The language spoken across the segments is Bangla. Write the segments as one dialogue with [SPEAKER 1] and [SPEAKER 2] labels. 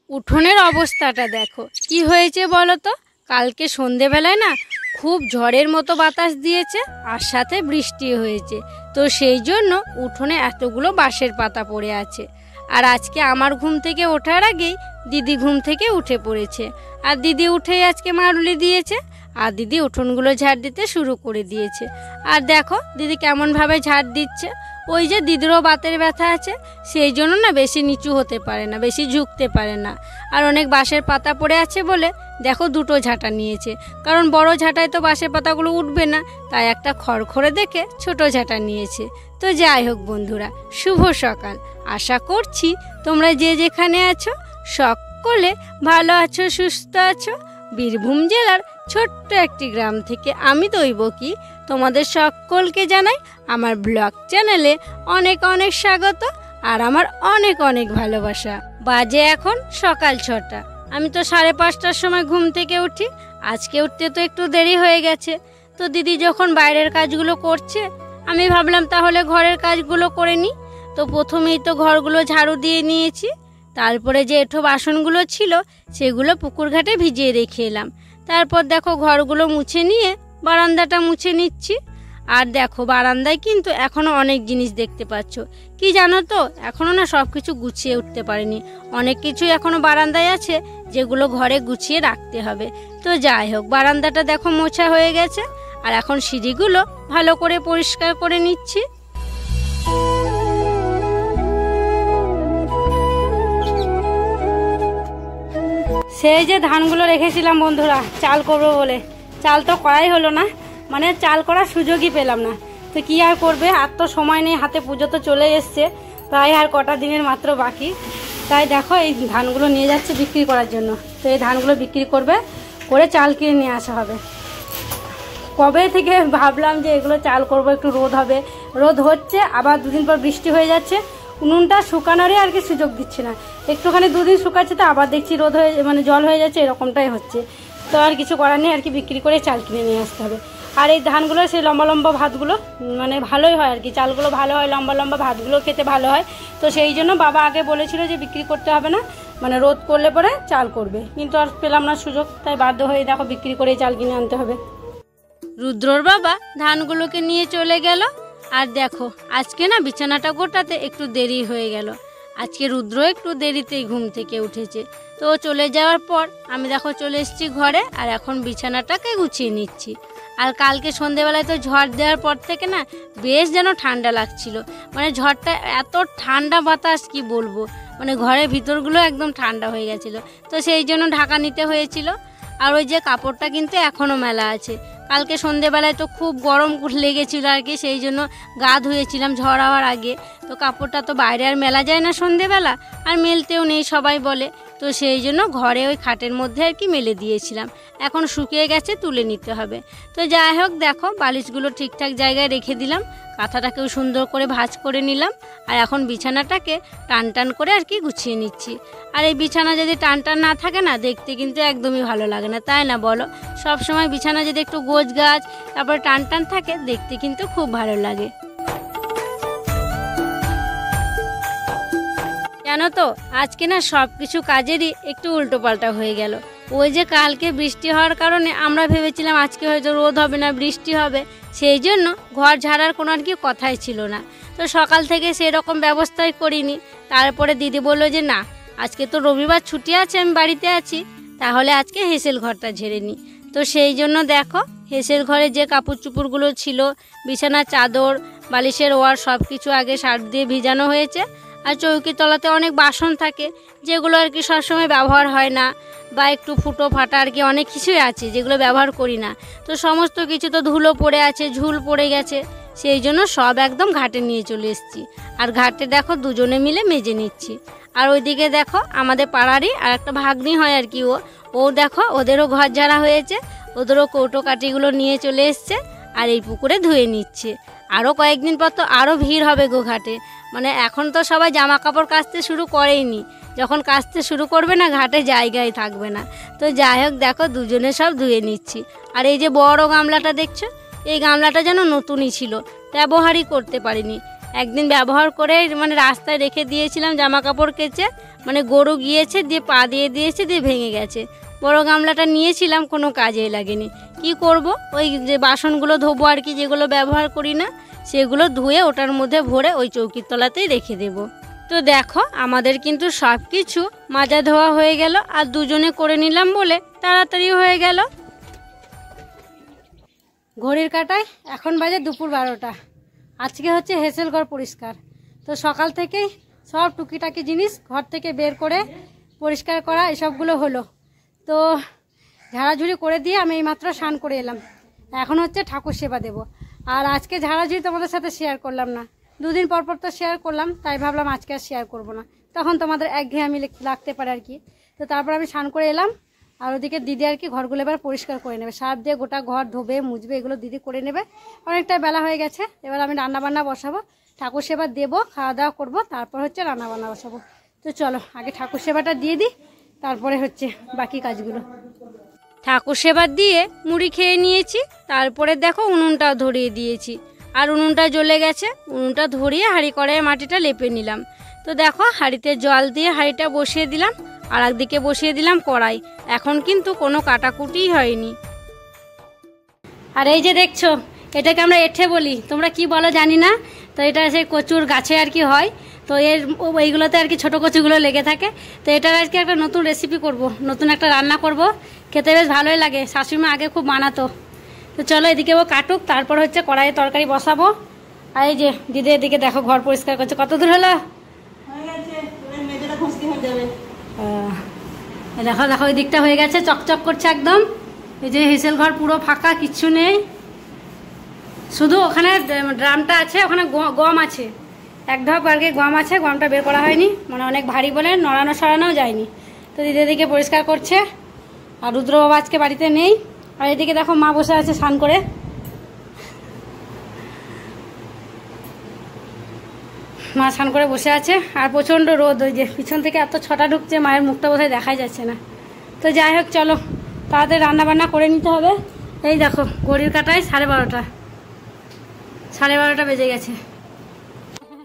[SPEAKER 1] উঠোনের অবস্থাটা দেখো কি হয়েছে বলো তো। কালকে সন্ধেবেলায় না খুব ঝড়ের মতো বাতাস দিয়েছে আর সাথে বৃষ্টি হয়েছে, তো সেই জন্য উঠোনে এতগুলো বাঁশের পাতা পড়ে আছে। আর আজকে আমার ঘুম থেকে ওঠার আগেই দিদি ঘুম থেকে উঠে পড়েছে, আর দিদি উঠেই আজকে মারুলি দিয়েছে, আর দিদি উঠোনগুলো ঝাড় দিতে শুরু করে দিয়েছে। আর দেখো দিদি কেমনভাবে ঝাড় দিচ্ছে। ওই যে দিদিরও বাতের ব্যথা আছে, সেই জন্য না বেশি নিচু হতে পারে না, বেশি ঝুঁকতে পারে না। আর অনেক বাঁশের পাতা পড়ে আছে বলে দেখো দুটো ঝাঁটা নিয়েছে, কারণ বড় ঝাঁটায় তো বাঁশের পাতাগুলো উঠবে না, তাই একটা খড়খড়ে দেখে ছোট ঝাঁটা নিয়েছে। তো যাই হোক বন্ধুরা, শুভ সকাল। আশা করছি তোমরা যে যেখানে আছো সকলে ভালো আছো, সুস্থ আছো। বীরভূম জেলার ছোট্ট একটি গ্রাম থেকে আমি দৈবকী তোমাদের সকলকে জানাই আমার ব্লগ চ্যানেলে অনেক অনেক স্বাগত আর আমার অনেক অনেক ভালোবাসা। বাজে এখন সকাল 6টা। আমি তো 5:30টার সময় ঘুম থেকে উঠি। আজকে উঠতে তো একটু দেরি হয়ে গেছে। তো দিদি যখন বাইরের কাজগুলো করছে আমি ভাবলাম তাহলে ঘরের কাজগুলো করে নিই। তো প্রথমেই তো ঘরগুলো ঝাড়ু দিয়ে নিয়েছি, তারপরে যে এঁঠো বাসনগুলো ছিল সেগুলো পুকুর ঘাটে ভিজিয়ে রেখে এলাম। তারপর দেখো ঘরগুলো মুছে নিয়ে বারান্দাটা মুছে নিচ্ছি। আর দেখো বারান্দায় কিন্তু এখনও অনেক জিনিস দেখতে পাচ্ছ। কি জানো তো, এখনও না সব কিছু গুছিয়ে উঠতে পারিনি। অনেক কিছুই এখনও বারান্দায় আছে যেগুলো ঘরে গুছিয়ে রাখতে হবে। তো যাই হোক, বারান্দাটা দেখো মোছা হয়ে গেছে, আর এখন সিঁড়িগুলো ভালো করে পরিষ্কার করে নিচ্ছি। সেই যে ধানগুলো রেখেছিলাম বন্ধুরা চাল করবো বলে, চাল তো করাই হলো না, মানে চাল করার সুযোগই পেলাম না। তো কি আর করবে, আর তো সময় নেই হাতে, পুজো তো চলে এসছে, প্রায় আর কটা দিনের মাত্র বাকি। তাই দেখো এই ধানগুলো নিয়ে যাচ্ছে বিক্রি করার জন্য। তো এই ধানগুলো বিক্রি করবে, করে চাল কিনে নিয়ে আসা হবে। কবে থেকে ভাবলাম যে এগুলো চাল করব, একটু রোদ হবে, রোদ হচ্ছে, আবার দুদিন পর বৃষ্টি হয়ে যাচ্ছে, উনুনটা শুকানোরই আর কি সুযোগ দিচ্ছে না। একটুখানি দুদিন শুকাচ্ছে তো আবার দেখছি রোদ হয়ে মানে জল হয়ে যাচ্ছে, এরকমটাই হচ্ছে। তো আর কিছু করার নেই, আর কি বিক্রি করে চাল কিনে নিয়ে আসতে হবে। আর এই ধানগুলো সেই লম্বা লম্বা ভাতগুলো মানে ভালোই হয় আর কি, চালগুলো ভালো হয়, লম্বা লম্বা ভাতগুলো খেতে ভালো হয়। তো সেই জন্য বাবা আগে বলেছিল যে বিক্রি করতে হবে না, মানে রোদ করলে পরে চাল করবে, কিন্তু আর পেলাম না সুযোগ, তাই বাধ্য হয়ে দেখো বিক্রি করে চাল কিনে আনতে হবে। রুদ্রর বাবা ধানগুলোকে নিয়ে চলে গেল। আর দেখো আজকে না বিছানাটা গোটাতে একটু দেরি হয়ে গেল। আজকে রুদ্র একটু দেরিতেই ঘুম থেকে উঠেছে। তো চলে যাওয়ার পর আমি দেখো চলে এসেছি ঘরে, আর এখন বিছানাটাকে গুছিয়ে নিচ্ছি। আর কালকে সন্ধেবেলায় তো ঝড় দেওয়ার পর থেকে না বেশ যেন ঠান্ডা লাগছিল, মানে ঝড়টা এত ঠান্ডা বাতাস কি বলবো, মানে ঘরের ভিতরগুলো একদম ঠান্ডা হয়ে গেছিলো। তো সেই জন্য ঢাকা নিতে হয়েছিল। আর ওই যে কাপড়টা কিন্তু এখনও মেলা আছে, কালকে সন্ধেবেলায় তো খুব গরম লেগেছিল আর কি, সেই জন্য গা ধুয়েছিলাম ঝড় হওয়ার আগে। তো কাপড়টা তো বাইরে আর মেলা যায় না সন্ধেবেলা, আর মেলতেও নেই সবাই বলে, তো সেই জন্য ঘরে ওই খাটের মধ্যে আর কি মেলে দিয়েছিলাম। এখন শুকিয়ে গেছে, তুলে নিতে হবে। তো যাই হোক দেখো বালিশগুলো ঠিকঠাক জায়গায় রেখে দিলাম, কাঁথাটাকেও সুন্দর করে ভাঁজ করে নিলাম। আর এখন বিছানাটাকে টান টান করে আর কি গুছিয়ে নিচ্ছি। আর এই বিছানা যদি টান টান না থাকে না দেখতে কিন্তু একদমই ভালো লাগে না, তাই না বলো? সব সময় বিছানা যদি একটু গোছ গাছ তারপরে টান টান থাকে দেখতে কিন্তু খুব ভালো লাগে। জানো তো আজকে না সব কিছু কাজেরই একটু উল্টো পাল্টা হয়ে গেল। ওই যে কালকে বৃষ্টি হওয়ার কারণে আমরা ভেবেছিলাম আজকে হয়তো রোদ হবে না, বৃষ্টি হবে, সেই জন্য ঘর ঝাড়ার কোনো আর কি কথাই ছিল না। তো সকাল থেকে সেরকম ব্যবস্থাই করিনি। তারপরে দিদি বললো যে না, আজকে তো রবিবার ছুটি আছে, আমি বাড়িতে আছি, তাহলে আজকে হেসেল ঘরটা ঝেড়ে নিই। তো সেই জন্য দেখো হেসেল ঘরে যে কাপড় চুপড়গুলো ছিল, বিছানার চাদর, বালিশের ওয়ার সব কিছু আগে সার্ফ দিয়ে ভিজানো হয়েছে। আর চৌকির তলাতে অনেক বাসন থাকে যেগুলো আর কি সবসময় ব্যবহার হয় না, বা একটু ফুটো ফাটা আর কি অনেক কিছুই আছে যেগুলো ব্যবহার করি না। তো সমস্ত কিছু তো ধুলো পড়ে আছে, ঝুল পড়ে গেছে, সেই জন্য সব একদম ঘাটে নিয়ে চলে এসেছি। আর ঘাটে দেখো দুজনে মিলে মেজে নিচ্ছি। আর ওইদিকে দেখো আমাদের পাড়ারই আর একটা ভাগ্নি হয় আর কি, ও দেখো ওদেরও ঘর ঝাড়া হয়েছে, ওদেরও কৌটো কাঠিগুলো নিয়ে চলে এসছে, আর এই পুকুরে ধুয়ে নিচ্ছে। আরও কয়েকদিন পর তো আরও ভিড় হবে গো ঘাটে, মানে এখন তো সবাই জামা কাপড় কাচতে শুরু করেইনি, যখন কাচতে শুরু করবে না ঘাটে জায়গায় থাকবে না। তো যাই হোক দেখো দুজনে সব ধুয়ে নিচ্ছি। আর এই যে বড় গামলাটা দেখছো, এই গামলাটা যেন নতুনই ছিল, ব্যবহারই করতে পারিনি। একদিন ব্যবহার করে মানে রাস্তায় রেখে দিয়েছিলাম জামা কাপড় কেচে, মানে গরু গিয়েছে দিয়ে পা দিয়ে দিয়েছে দিয়ে ভেঙে গেছে। বড় গামলাটা নিয়েছিলাম, কোনো কাজেই লাগেনি। কি করব, ওই যে বাসনগুলো ধোবো আর কি, যেগুলো ব্যবহার করি না সেগুলো ধুয়ে ওটার মধ্যে ভরে ওই চৌকির তলাতেই রেখে দেব। তো দেখো আমাদের কিন্তু সব কিছু মাজা ধোয়া হয়ে গেল, আর দুজনে করে নিলাম বলে তাড়াতাড়ি হয়ে গেল। ঘড়ির কাঁটায় এখন বাজে দুপুর 12টা। আজকে হচ্ছে হেসেল ঘর পরিষ্কার। তো সকাল থেকেই সব টুকিটাকি জিনিস ঘর থেকে বের করে পরিষ্কার করা এসবগুলো হলো। তো ঝাড়াঝুড়ি করে দিয়ে আমি এইমাত্র স্নান করে এলাম। এখন হচ্ছে ঠাকুর সেবা দেব। আর আজকে ঝাড়াঝুড়ি তোমাদের সাথে শেয়ার করলাম না, দুদিন পর পর তো শেয়ার করলাম, তাই ভাবলাম আজকে আর শেয়ার করবো না, তখন তোমাদের একঘেয়েমি লাগতে পারে আর কি। তো তারপর আমি স্নান করে এলাম, আর ওদিকে দিদি আর কি ঘরগুলো এবার পরিষ্কার করে নেবে, সার্ফ দিয়ে গোটা ঘর ধোবে মুছবে, এগুলো দিদি করে নেবে। অনেকটা বেলা হয়ে গেছে, এবার আমি রান্নাবান্না বসাবো, ঠাকুর সেবা দেবো, খাওয়া দাওয়া করবো, তারপর হচ্ছে রান্নাবান্না বসাবো। তো চলো আগে ঠাকুর সেবাটা দিয়ে দিই, তারপরে হচ্ছে বাকি কাজগুলো। ঠাকুর সেবা দিয়ে মুড়ি খেয়ে নিয়েছি, তারপরে দেখো উনুনটাও ধরিয়ে দিয়েছি, আর উনুনটা জ্বলে গেছে। উনুনটা ধরিয়ে হাঁড়ি কড়াইয়ে মাটিটা লেপে নিলাম। তো দেখো হাঁড়িতে জল দিয়ে হাঁড়িটা বসিয়ে দিলাম, আর একদিকে বসিয়ে দিলাম কড়াই। এখন কিন্তু কোনো কাটাকুটিই হয়নি। আর এই যে দেখছো, এটাকে আমরা এঁঠে বলি, তোমরা কি বলো জানি না। তো এটা সেই কচুর গাছে আর কি হয়, তো এইগুলোতে আর কি ছোটো কচুগুলো লেগে থাকে। তো এটার আজকে একটা নতুন রেসিপি করব, নতুন একটা রান্না করব, খেতে বেশ ভালোই লাগে, শাশুড়িমা আগে খুব বানাতো। তো চলো এদিকে ও কাটুক, তারপর হচ্ছে কড়াইয়ে তরকারি বসাবো। আর এই যে দিদি এদিকে দেখো ঘর পরিষ্কার করছে। কত দূর হলো? দেখো দেখো ওই দিকটা হয়ে গেছে, চকচক করছে একদম। এই যে হেসেল ঘর পুরো ফাঁকা, কিচ্ছু নেই, শুধু ওখানে ড্রামটা আছে, ওখানে গম আছে, এক ঢপ আর কি গম আছে, গমটা বের করা হয়নি, মানে অনেক ভারী বলে নড়ানো সরানোও যায়নি। তো দিদি এদিকে পরিষ্কার করছে, আর রুদ্র বাবা আজকে বাড়িতে নেই। আর এদিকে দেখো মা বসে আছে স্নান করে। মা স্নান করে বসে আছে, আর প্রচণ্ড রোদ, ওই যে পিছন থেকে এত ছটা ঢুকছে, মায়ের মুখটা বোধহয় দেখাই যাচ্ছে না। তো যাই হোক চলো তাড়াতাড়ি রান্নাবান্না করে নিতে হবে। এই দেখো ঘড়ির কাঁটায় 12:30, 12:30 বেজে গেছে।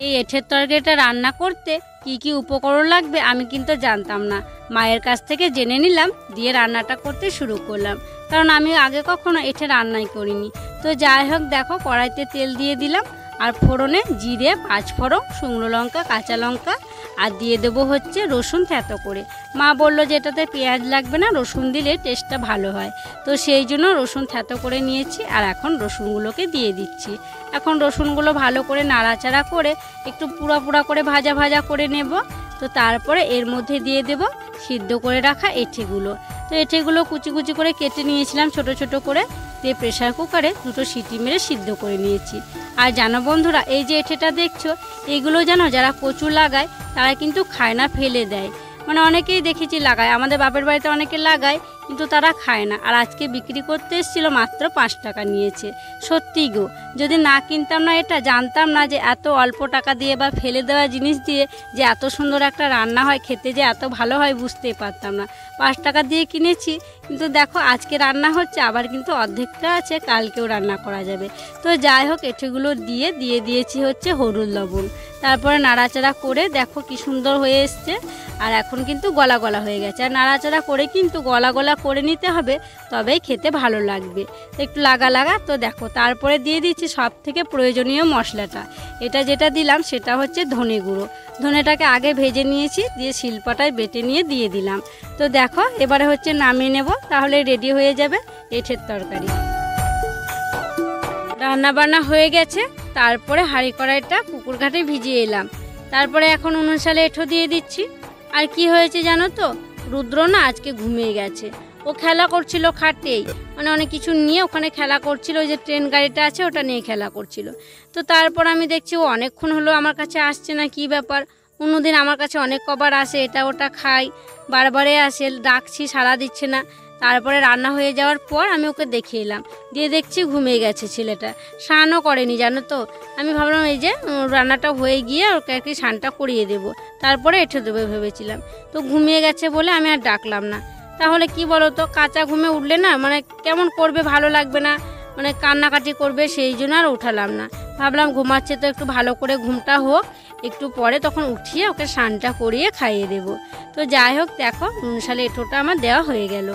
[SPEAKER 1] এই এঁঠের তরকারিটা রান্না করতে কি কি উপকরণ লাগবে আমি কিন্তু জানতাম না, মায়ের কাছ থেকে জেনে নিলাম, দিয়ে রান্নাটা করতে শুরু করলাম, কারণ আমি আগে কখনো এঁঠে রান্নাই করিনি। তো যাই হোক দেখো কড়াইতে তেল দিয়ে দিলাম, আর ফোড়নে জিরে, পাঁচফোড়ন, শুকনো লঙ্কা, কাঁচা লঙ্কা, আর দিয়ে দেবো হচ্ছে রসুন থেতো করে। মা বললো যে এটাতে পেঁয়াজ লাগবে না, রসুন দিলে টেস্টটা ভালো হয়, তো সেই জন্য রসুন থেতো করে নিয়েছি। আর এখন রসুনগুলোকে দিয়ে দিচ্ছি। এখন রসুনগুলো ভালো করে নাড়াচাড়া করে একটু পুড়া পুড়া করে ভাজা ভাজা করে নেব। তো তারপরে এর মধ্যে দিয়ে দেব সিদ্ধ করে রাখা এঁঠেগুলো। তো এঁঠেগুলো কুচি কুচি করে কেটে নিয়েছিলাম ছোট ছোট করে, দিয়ে প্রেশার কুকারে 2টো সিটি মেরে সিদ্ধ করে নিয়েছি। আর জানো বন্ধুরা, এই যে এঁঠেটা দেখছো, এইগুলো জানো যারা কচু লাগায় তারা কিন্তু খায় না, ফেলে দেয়। মানে অনেকেই দেখেছি লাগায়, আমাদের বাপের বাড়িতে অনেকে লাগায়, কিন্তু তারা খায় না। আর আজকে বিক্রি করতে এসেছিলো, মাত্র 5 টাকা নিয়েছে। সত্যি গো, যদি না কিনতাম না, এটা জানতাম না যে এত অল্প টাকা দিয়ে বা ফেলে দেওয়া জিনিস দিয়ে যে এত সুন্দর একটা রান্না হয়, খেতে যে এত ভালো হয় বুঝতেই পারতাম না। 5 টাকা দিয়ে কিনেছি, কিন্তু দেখো আজকে রান্না হচ্ছে, আবার কিন্তু অর্ধেকটা আছে, কালকেও রান্না করা যাবে। তো যাই হোক এঁঠেগুলো দিয়ে দিয়েছি হচ্ছে হলুদ লবণ, তারপরে নাড়াচাড়া করে দেখো কি সুন্দর হয়ে এসছে। আর এখন কিন্তু গলা গলা হয়ে গেছে, আর নাড়াচাড়া করে কিন্তু গলা গলা করে নিতে হবে, তবেই খেতে ভালো লাগবে। একটু লাগা লাগা। তো দেখো তারপরে দিয়ে দিচ্ছি সব থেকে প্রয়োজনীয় মশলাটা। এটা যেটা দিলাম সেটা হচ্ছে ধনে গুঁড়ো। ধনেটাকে আগে ভেজে নিয়েছি, দিয়ে শিলপাটায় বেটে নিয়ে দিয়ে দিলাম। তো দেখো এবারে হচ্ছে নামিয়ে নেব, তাহলে রেডি হয়ে যাবে এঁঠের তরকারি। রান্না বান্না হয়ে গেছে, তারপরে হাঁড়ি কড়াইটা পুকুর ঘাটে ভিজিয়ে এলাম। তারপরে এখন উনুন সালে এঁঠো দিয়ে দিচ্ছি। আর কি হয়েছে জানো তো, রুদ্র না আজকে ঘুমিয়ে গেছে, ও খেলা করছিল খাটেই, মানে অনেক কিছু নিয়ে ওখানে খেলা করছিল, ওই যে ট্রেন গাড়িটা আছে ওটা নিয়ে খেলা করছিল। তো তারপর আমি দেখছি ও অনেকক্ষণ হলো আমার কাছে আসছে না, কি ব্যাপার। অন্যদিন আমার কাছে অনেক কবার আসে, এটা ওটা খাই, বারবারে আসে, ডাকছি সাড়া দিচ্ছে না। তারপরে রান্না হয়ে যাওয়ার পর আমি ওকে দেখে এলাম, দিয়ে দেখছি ঘুমিয়ে গেছে ছেলেটা, স্নানও করেনি জানো তো। আমি ভাবলাম এই যে রান্নাটা হয়ে গিয়ে ওকে আর কি স্নানটা করিয়ে দেবো, তারপরে এঁঠে দেবো ভেবেছিলাম। তো ঘুমিয়ে গেছে বলে আমি আর ডাকলাম না। তাহলে কি বলো তো, কাঁচা ঘুমে উঠলে না মানে কেমন করবে, ভালো লাগবে না, মানে কান্নাকাটি করবে, সেই জন্য আর উঠালাম না। ভাবলাম ঘুমাচ্ছে তো একটু ভালো করে ঘুমটা হোক, একটু পরে তখন উঠিয়ে ওকে স্নানটা করিয়ে খাইয়ে দেব। তো যাই হোক দেখো উনুন শালে এঁঠোটা আমার দেওয়া হয়ে গেল।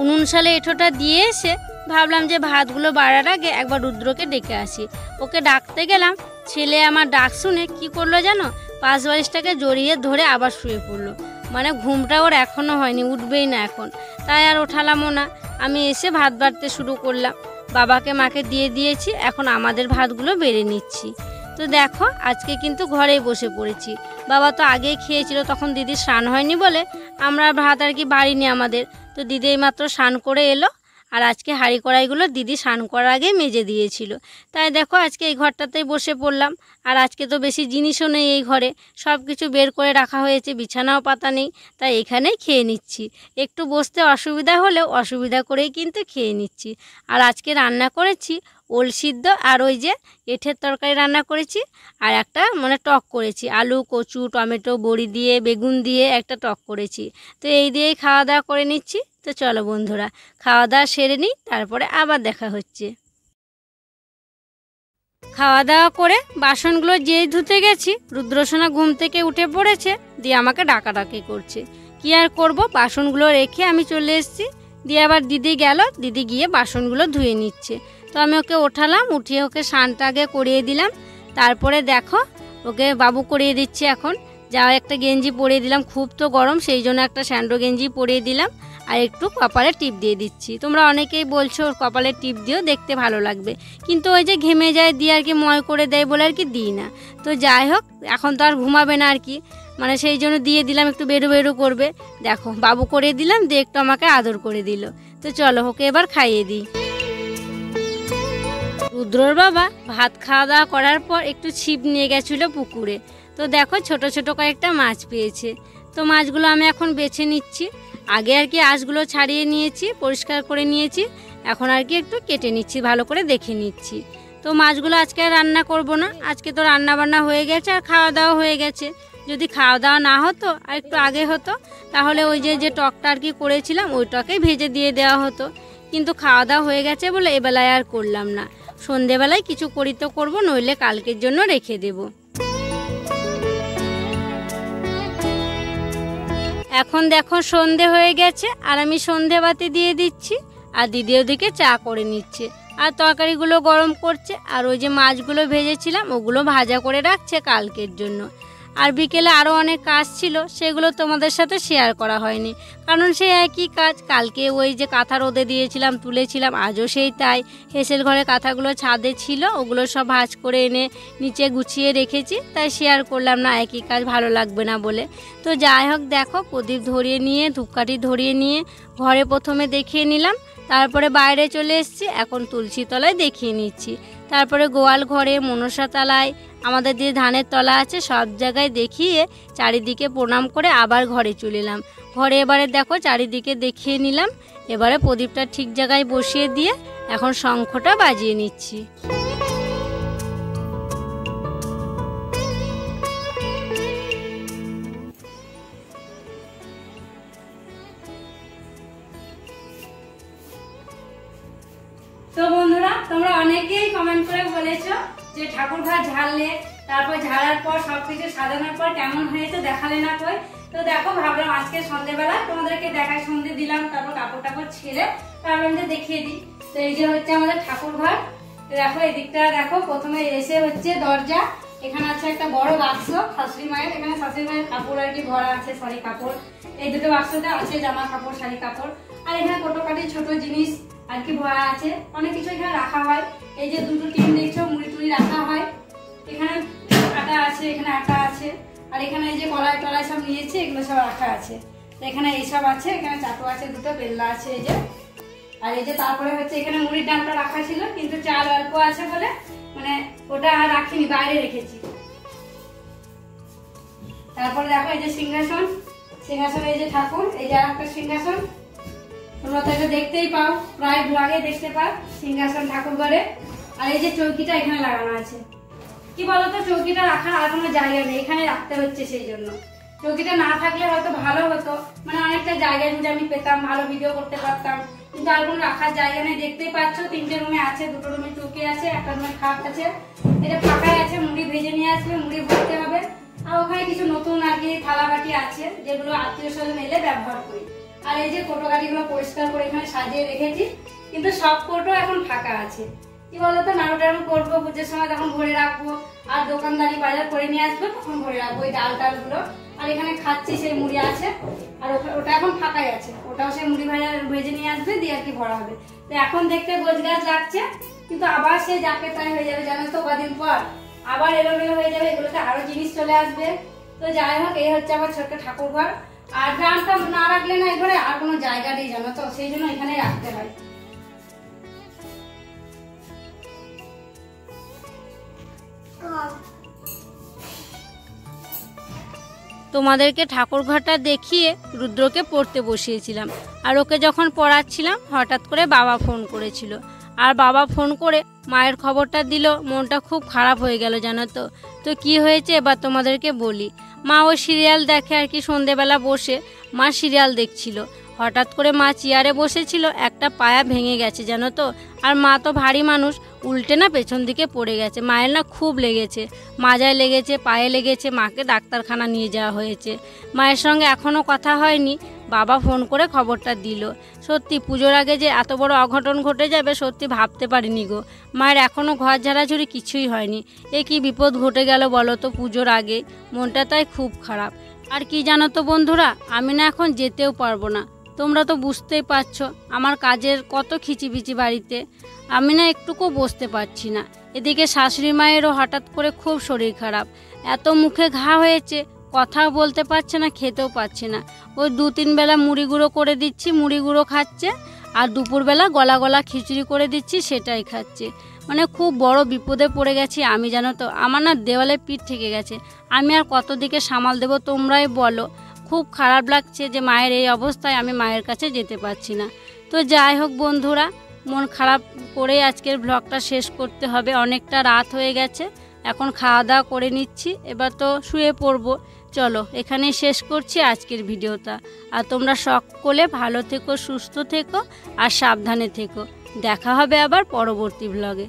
[SPEAKER 1] উনুন শালে এঁঠোটা দিয়ে এসে ভাবলাম যে ভাতগুলো বাড়ার আগে একবার রুদ্রকে ডেকে আসি। ওকে ডাকতে গেলাম, ছেলে আমার ডাক শুনে কি করলো জানো, পাশ বালিশটাকে জড়িয়ে ধরে আবার শুয়ে পড়লো। মানে ঘুমটা ওর এখনও হয়নি, উঠবেই না এখন। তাই আর ওঠালামও না, আমি এসে ভাত বাড়তে শুরু করলাম। বাবাকে মাকে দিয়ে দিয়েছি, এখন আমাদের ভাতগুলো বেড়ে নিচ্ছি। তো দেখো আজকে কিন্তু ঘরেই বসে পড়েছি। বাবা তো আগেই খেয়েছিল, তখন দিদির স্নান হয়নি বলে আমরা ভাত আর কি বাড়িনি আমাদের। তো দিদি এইমাত্র স্নান করে এলো, আর আজকে হাঁড়ি কড়াইগুলো দিদি স্নান করার আগে মেজে দিয়েছিল। তাই দেখো আজকে এই ঘরটাতেই বসে পড়লাম। আর আজকে তো বেশি জিনিসও নেই এই ঘরে, সব কিছু বের করে রাখা হয়েছে, বিছানাও পাতা নেই, তাই এখানেই খেয়ে নিচ্ছি। একটু বসতে অসুবিধা হলেও অসুবিধা করেই কিন্তু খেয়ে নিচ্ছি। আর আজকে রান্না করেছি ওল সিদ্ধ, আর ওই যে এঁঠের তরকারি রান্না করেছি, আর একটা মানে টক করেছি, আলু কচু টমেটো বড়ি দিয়ে বেগুন দিয়ে একটা টক করেছি। তো এই দিয়েই খাওয়া দাওয়া করে নিচ্ছি। তো চলো বন্ধুরা খাওয়া দাওয়া সেরে নিই, তারপরে আবার দেখা হচ্ছে। খাওয়া দাওয়া করে বাসনগুলো যেই ধুতে গেছি, রুদ্রসোনা ঘুম থেকে উঠে পড়েছে, দিয়ে আমাকে ডাকাডাকি করছে। কি আর করব, বাসনগুলো রেখে আমি চলে এসেছি। দিয়ে আবার দিদি গেল, দিদি গিয়ে বাসনগুলো ধুয়ে নিচ্ছে। তো আমি ওকে ওঠালাম, উঠিয়ে ওকে স্নানটা আগে করিয়ে দিলাম। তারপরে দেখো ওকে বাবু করিয়ে দিচ্ছে এখন। যা একটা গেঞ্জি পরিয়ে দিলাম, খুব তো গরম সেই জন্য একটা স্যান্ডো গেঞ্জি পরিয়ে দিলাম, আর একটু কপালে টিপ দিয়ে দিচ্ছি। তোমরা অনেকেই বলছো ওর কপালে টিপ দিও, দেখতে ভালো লাগবে, কিন্তু ওই যে ঘেমে যায় দিয়ে আর কি ময় করে দেয় বলে আর কি দিই না। তো যাই হোক এখন তো আর ঘুমাবে না আর কি, মানে সেই জন্য দিয়ে দিলাম, একটু বেরু বেরু করবে। দেখো বাবু করে দিলাম, দিয়ে একটু আমাকে আদর করে দিল। তো চলো ওকে এবার খাইয়ে দিই। রুদ্রর বাবা ভাত খাওয়া দাওয়া করার পর একটু ছিপ নিয়ে গেছিলো পুকুরে। তো দেখো ছোট ছোট কয়েকটা মাছ পেয়েছে। তো মাছগুলো আমি এখন বেছে নিচ্ছি। আগে আর কি আঁশগুলো ছাড়িয়ে নিয়েছি, পরিষ্কার করে নিয়েছি, এখন আর কি একটু কেটে নিচ্ছি, ভালো করে দেখে নিচ্ছি। তো মাছগুলো আজকে আর রান্না করব না, আজকে তো রান্না বান্না হয়ে গেছে আর খাওয়া দাওয়া হয়ে গেছে। যদি খাওয়া দাওয়া না হতো আর একটু আগে হতো, তাহলে ওই যে টকটা আর কি করেছিলাম ওই টকেই ভেজে দিয়ে দেওয়া হতো। কিন্তু খাওয়া দাওয়া হয়ে গেছে বলে এবেলায় আর করলাম না। সন্ধেবেলায় কিছু করি তো করবো, নইলে কালকের জন্য রেখে দেব। এখন দেখো সন্ধে হয়ে গেছে, আর আমি সন্ধে বাতি দিয়ে দিচ্ছি, আর দিদি ওদিকে চা করে নিচ্ছে, আর তরকারিগুলো গরম করছে, আর ওই যে মাছগুলো ভেজেছিলাম ওগুলো ভাজা করে রাখছে কালকের জন্য। আর বিকেলে আরও অনেক কাজ ছিল, সেগুলো তোমাদের সাথে শেয়ার করা হয়নি, কারণ সে একই কাজ। কালকে ওই যে কাঁথা রোদে দিয়েছিলাম, তুলেছিলাম, আজও সেই তাই। হেসেল ঘরে কাঁথাগুলো ছাদে ছিল, ওগুলো সব ভাঁজ করে এনে নিচে গুছিয়ে রেখেছি, তাই শেয়ার করলাম না, একই কাজ ভালো লাগবে না বলে। তো যাই হোক দেখো প্রদীপ ধরিয়ে নিয়ে ধূপকাঠি ধরিয়ে নিয়ে ঘরে প্রথমে দেখিয়ে নিলাম, তারপরে বাইরে চলে এসেছি, এখন তুলসী তলায় দেখিয়ে নিচ্ছি, তারপরে গোয়াল ঘরে মনসা তলায় আমাদের যে ধানের তলা আছে সব জায়গায় দেখিয়ে চারিদিকে প্রণাম করে আবার ঘরে চলে এলাম। ঘরে এবারে দেখো চারিদিকে দেখিয়ে নিলাম, এবারে প্রদীপটা ঠিক জায়গায় বসিয়ে দিয়ে এখন শঙ্খটা বাজিয়ে নিচ্ছি। তো বন্ধুরা তোমরা অনেকেই কমেন্ট করে বলেছো যে ঠাকুর ঘর ঝাড়লে, তারপর ঝাড়ার পর সবকিছু সাজানোর পর কেমন হয়েছে দেখালে না কই। তো দেখো ভাবলাম আজকে সন্ধ্যেবেলা তোমাদেরকে দেখায়, সন্ধ্যে দিলাম, তারপর কাপড় টাপড় ছেড়ে ভাবলাম যে দেখিয়ে দিই। তো এই যে হচ্ছে আমাদের ঠাকুর ঘর। দেখো এদিকটা দেখো, প্রথমে এসে হচ্ছে দরজা, এখানে আছে একটা বড় বাক্স শাশুড়ি মায়ের, এখানে শাশুড়ি মায়ের কাপড় আর কি ভরা আছে, শাড়ি কাপড়, এই দুটো বাক্সতে আছে জামা কাপড় শাড়ি কাপড়, আর এখানে কোটোকাটি ছোট জিনিস আর কি ভরা আছে, অনেক কিছু এখানে রাখা হয়। এই যে দুটো টিন দেখছো মুড়ি টুড়ি রাখা হয়, এখানে আটা আছে, এখানে আটা আছে, আর এখানে এই যে কড়াই টড়াই সব নিয়েছি এগুলো সব রাখা আছে। তো এখানে এইসব আছে, এখানে চাটু আছে দুটো, বেল্লা আছে এই যে, আর এই যে তারপরে হচ্ছে এখানে মুড়ির ডালটা রাখা ছিল, কিন্তু চাল অল্প আছে বলে মানে ওটা আর রাখিনি, বাইরে রেখেছি। তারপরে দেখো এই যে সিংহাসন, সিংহাসন এই যে ঠাকুর, এই যে আর একটা সিংহাসন, তোমরা তো এটা দেখতেই পাও, প্রায় ব্লগে দেখতে পাও সিংহাসন ঠাকুর ঘরে। আর এই যে চৌকিটা এখানে লাগানো আছে, কি বলতো চৌকিটা রাখার আর কোনো জায়গা নেই, এখানে রাখতে হচ্ছে, সেই জন্য চৌকিটা না থাকলে হয়তো ভালো হতো, মানে অনেকটা জায়গা জায়গায় যদি আমি পেতাম ভালো ভিডিও করতে পারতাম, কিন্তু আর কোনো রাখার জায়গা নেই। দেখতেই পাচ্ছ 3টে রুমে আছে, 2টো রুমে চৌকি আছে, একটা রুমে খাট আছে, এটা ফাঁকাই আছে। মুড়ি ভেজে নিয়ে আসবে, মুড়ি ভরতে হবে। আর ওখানে কিছু নতুন আর কি থালা বাটি আছে যেগুলো আত্মীয় স্বজন এলে ব্যবহার করি। আর এই যে কোটো গাড়িগুলো পরিষ্কার করে এখানে সাজিয়ে রেখেছি, কিন্তু সব কোটো এখন ফাঁকা আছে। কি বলতো, নাড়ু টাড়ু করবো পুজোর সময় তখন ভরে রাখবো, আর দোকানদারি বাজার করে নিয়ে আসবো তখন ভরে রাখবো ওই ডাল টাল গুলো। আর এখানে খাচ্ছি সেই মুড়ি আছে, আর ওটা এখন ফাঁকাই আছে, ওটাও সেই মুড়ি ভেজে নিয়ে আসবে, দিয়ে আর কি ভরা হবে। তো এখন দেখতে গোছগাছ লাগছে, কিন্তু আবার সেই যাকে তাই হয়ে যাবে, জানো তো কদিন পর আবার এলোমেলো হয়ে যাবে, এগুলোতে আরো জিনিস চলে আসবে। তো যাই হোক, এই হচ্ছে আমার ছোট্ট ঠাকুর ঘর। আর ড্রামটা না রাখলে না এই ঘরে আর কোনো জায়গা নেই, জানো তো, সেই জন্য এখানে রাখতে হয়। তোমাদেরকে ঠাকুর ঘরটা দেখিয়ে রুদ্রকে পড়তে বসিয়েছিলাম, আর ওকে যখন পড়াচ্ছিলাম হঠাৎ করে বাবা ফোন করেছিল। আর বাবা ফোন করে মায়ের খবরটা দিল, মনটা খুব খারাপ হয়ে গেল, জানো তো। তো কি হয়েছে এবার তোমাদেরকে বলি। মা ওই সিরিয়াল দেখে আর কি, সন্ধেবেলা বসে মা সিরিয়াল দেখছিল। হঠাৎ করে মা চেয়ারে বসেছিল, একটা পায়া ভেঙে গেছে, জানো তো। আর মা তো ভারী মানুষ, উল্টে না পেছন দিকে পড়ে গেছে। মায়ের না খুব লেগেছে, মাজায় লেগেছে, পায়ে লেগেছে, মাকে ডাক্তারখানা নিয়ে যাওয়া হয়েছে। মায়ের সঙ্গে এখনও কথা হয়নি, বাবা ফোন করে খবরটা দিল। সত্যি পুজোর আগে যে এত বড় অঘটন ঘটে যাবে সত্যি ভাবতে পারিনি গো। মায়ের এখনও ঘর ঝাড়াঝুড়ি কিছুই হয়নি। এ কি বিপদ ঘটে গেল বলো তো পুজোর আগে, মনটা তাই খুব খারাপ। আর কি জানো তো বন্ধুরা, আমি না এখন যেতেও পারবো না। তোমরা তো বুঝতেই পারছো আমার কাজের কত খিচিবিচি বাড়িতে, আমি না একটুকু বসতে পারছি না। এদিকে শাশুড়ি মায়েরও হঠাৎ করে খুব শরীর খারাপ, এত মুখে ঘা হয়েছে, কথাও বলতে পারছে না, খেতেও পারছে না। ওই 2-3 বেলা মুড়ি গুঁড়ো করে দিচ্ছি, মুড়ি গুঁড়ো খাচ্ছে, আর দুপুরবেলা গলা গলা খিচুড়ি করে দিচ্ছি, সেটাই খাচ্ছে। মানে খুব বড় বিপদে পড়ে গেছি আমি, জানো তো। আমার না দেওয়ালে পিঠ ঠেকে গেছে, আমি আর কত দিকে সামাল দেবো তোমরাই বলো। খুব খারাপ লাগছে যে মায়ের এই অবস্থায় আমি মায়ের কাছে যেতে পারছি না। তো যাই হোক বন্ধুরা, মন খারাপ করে আজকের ব্লগটা শেষ করতে হবে, অনেকটা রাত হয়ে গেছে। এখন খাওয়া দাওয়া করে নিচ্ছি, এবার তো শুয়ে পড়বো। চলো এখানেই শেষ করছি আজকের ভিডিওটা। আর তোমরা সকলে ভালো থেকো, সুস্থ থেকো, আর সাবধানে থেকো। দেখা হবে আবার পরবর্তী ব্লগে।